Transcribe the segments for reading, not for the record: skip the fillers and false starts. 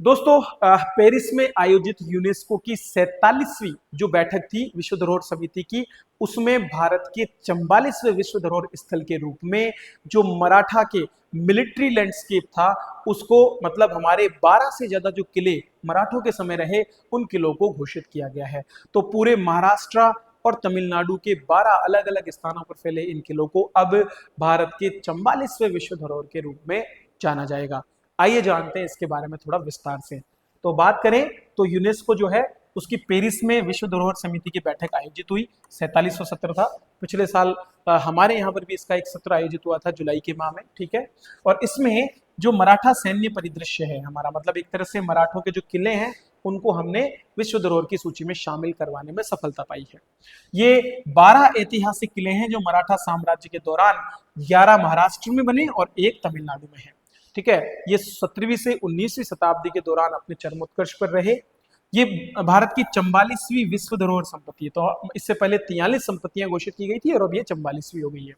दोस्तों पेरिस में आयोजित यूनेस्को की 47वीं जो बैठक थी विश्व धरोहर समिति की, उसमें भारत के 44वें विश्व धरोहर स्थल के रूप में जो मराठा के मिलिट्री लैंडस्केप था उसको मतलब हमारे 12 से ज्यादा जो किले मराठों के समय रहे उन किलों को घोषित किया गया है। तो पूरे महाराष्ट्र और तमिलनाडु के 12 अलग अलग स्थानों पर फैले इन किलों को अब भारत के 44वें विश्व धरोहर के रूप में जाना जाएगा। आइए जानते हैं इसके बारे में थोड़ा विस्तार से। तो बात करें तो यूनेस्को जो है उसकी पेरिस में विश्व धरोहर समिति की बैठक आयोजित हुई। 47वां सत्र था। पिछले साल हमारे यहाँ पर भी इसका एक सत्र आयोजित हुआ था जुलाई के माह में, ठीक है। और इसमें जो मराठा सैन्य परिदृश्य है हमारा, मतलब एक तरह से मराठों के जो किले हैं उनको हमने विश्व धरोहर की सूची में शामिल करवाने में सफलता पाई है। ये 12 ऐतिहासिक किले हैं जो मराठा साम्राज्य के दौरान 11 महाराष्ट्र में बने और एक तमिलनाडु में है, ठीक है। ये 17वीं से 19वीं शताब्दी के दौरान अपने चरमोत्कर्ष पर रहे। ये भारत की 44वीं विश्व धरोहर संपत्ति है। तो इससे पहले 43 संपत्तियां घोषित की गई थी और अब ये 44वीं हो गई है।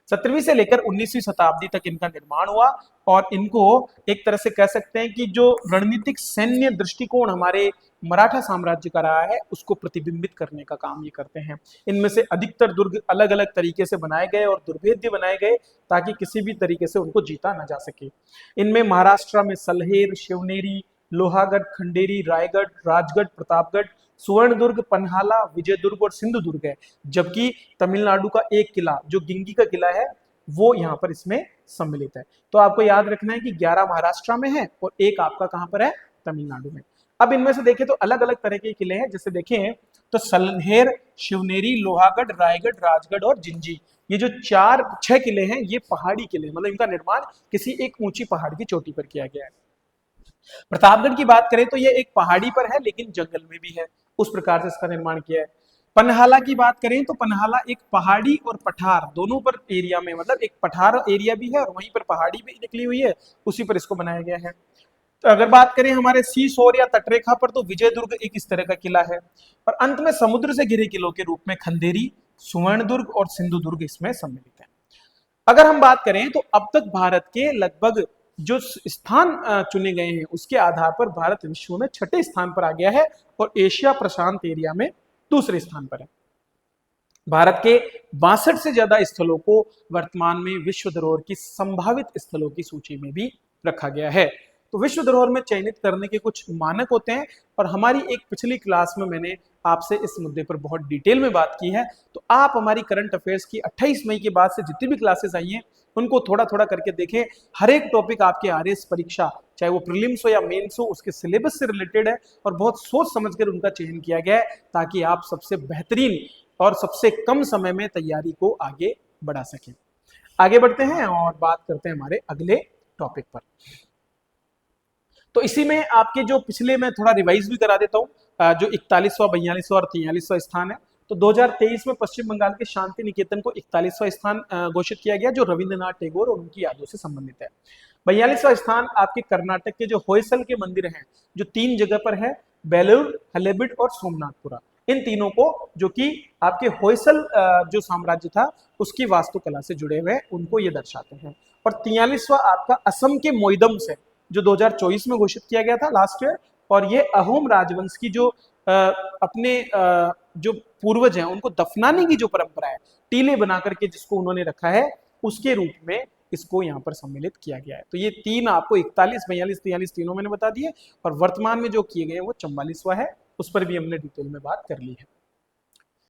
17वीं से लेकर 19वीं शताब्दी तक इनका निर्माण हुआ और इनको एक तरह से कह सकते हैं कि जो रणनीतिक सैन्य दृष्टिकोण हमारे मराठा साम्राज्य का रहा है उसको प्रतिबिंबित करने का काम ये करते हैं। इनमें से अधिकतर दुर्ग अलग अलग तरीके से बनाए गए और दुर्भेद्य बनाए गए ताकि किसी भी तरीके से उनको जीता न जा सके। इनमें महाराष्ट्र में सलहेर, शिवनेरी, लोहागढ़, खंडेरी, रायगढ़, राजगढ़, प्रतापगढ़, सुवर्णदुर्ग, पन्हाला, विजयदुर्ग और सिंधुदुर्ग है। जबकि तमिलनाडु का एक किला जो गिंगी का किला है वो यहाँ पर इसमें सम्मिलित है। तो आपको याद रखना है कि 11 महाराष्ट्र में है और एक आपका कहां पर है, तमिलनाडु में। अब इनमें से देखें तो अलग अलग तरह के किले हैं। जैसे देखें तो सलहेर, शिवनेरी, लोहागढ़, रायगढ़, राजगढ़ और जिंजी, ये जो 4-6 किले हैं ये पहाड़ी किले, मतलब इनका निर्माण किसी एक ऊंची पहाड़ की चोटी पर किया गया है। प्रतापगढ़ की बात करें तो ये एक पहाड़ी पर है लेकिन जंगल में भी है, उस प्रकार से इसका निर्माण किया है। पन्हाला की बात करें तो पन्हाला एक पहाड़ी और पठार दोनों पर एरिया में, मतलब एक पठार एरिया भी है और वहीं पर पहाड़ी भी निकली हुई है, उसी पर इसको बनाया गया है। तो अगर बात करें हमारे सी शोर या तटरेखा पर तो विजयदुर्ग एक इस तरह का किला है। और अंत में समुद्र से घिरे किलों के रूप में खंडेरी, सुवर्णदुर्ग और सिंधुदुर्ग इसमें सम्मिलित है। अगर हम बात करें तो अब तक भारत के लगभग जो स्थान चुने गए हैं उसके आधार पर भारत विश्व में 6ठे स्थान पर आ गया है और एशिया प्रशांत एरिया में दूसरे स्थान पर है। भारत के 62 से ज्यादा स्थलों को वर्तमान में विश्व धरोहर की संभावित स्थलों की सूची में भी रखा गया है। तो विश्व धरोहर में चयनित करने के कुछ मानक होते हैं और हमारी एक पिछली क्लास में मैंने आपसे इस मुद्दे पर बहुत डिटेल में बात की है। तो आप हमारी करंट अफेयर्स की 28 मई के बाद से जितनी भी क्लासेस आई हैं उनको थोड़ा थोड़ा करके देखें। हर एक टॉपिक आपके आरएस परीक्षा, चाहे वो प्रीलिम्स हो या मेंस हो, उसके सिलेबस से रिलेटेड है और बहुत सोच समझकर उनका चयन किया गया है ताकि आप सबसे बेहतरीन और सबसे कम समय में तैयारी को आगे बढ़ा सकें। आगे बढ़ते हैं और बात करते हैं हमारे अगले टॉपिक पर। तो इसी में आपके जो पिछले मैं थोड़ा रिवाइज भी करा देता हूँ, जो 41वां, 42वां और 43वां स्थान है। तो 2023 में पश्चिम बंगाल के शांति निकेतन को 41वां स्थान घोषित किया गया जो रविंद्रनाथ टैगोर और उनकी यादों से संबंधित है। 42वां स्थान आपके कर्नाटक के जो होयसल के मंदिर हैं जो 3 जगह पर है, बेलूर, हलेबीड और सोमनाथपुरा, इन तीनों को जो कि आपके होयसल जो साम्राज्य था उसकी वास्तुकला से जुड़े हुए उनको ये दर्शाते हैं। और 43वां आपका असम के मोइदम से जो 2024 में घोषित किया गया था लास्ट ईयर, और ये अहोम राजवंश की जो अपने जो पूर्वज हैं उनको दफनाने की जो परंपरा है, टीले बना करके जिसको उन्होंने रखा है, उसके रूप में इसको यहाँ पर सम्मिलित किया गया है। तो ये तीन आपको 41, 42, 43 तीनों मैंने बता दिए और वर्तमान में जो किए गए हैं वो 44वां है, उस पर भी हमने डिटेल में बात कर ली है।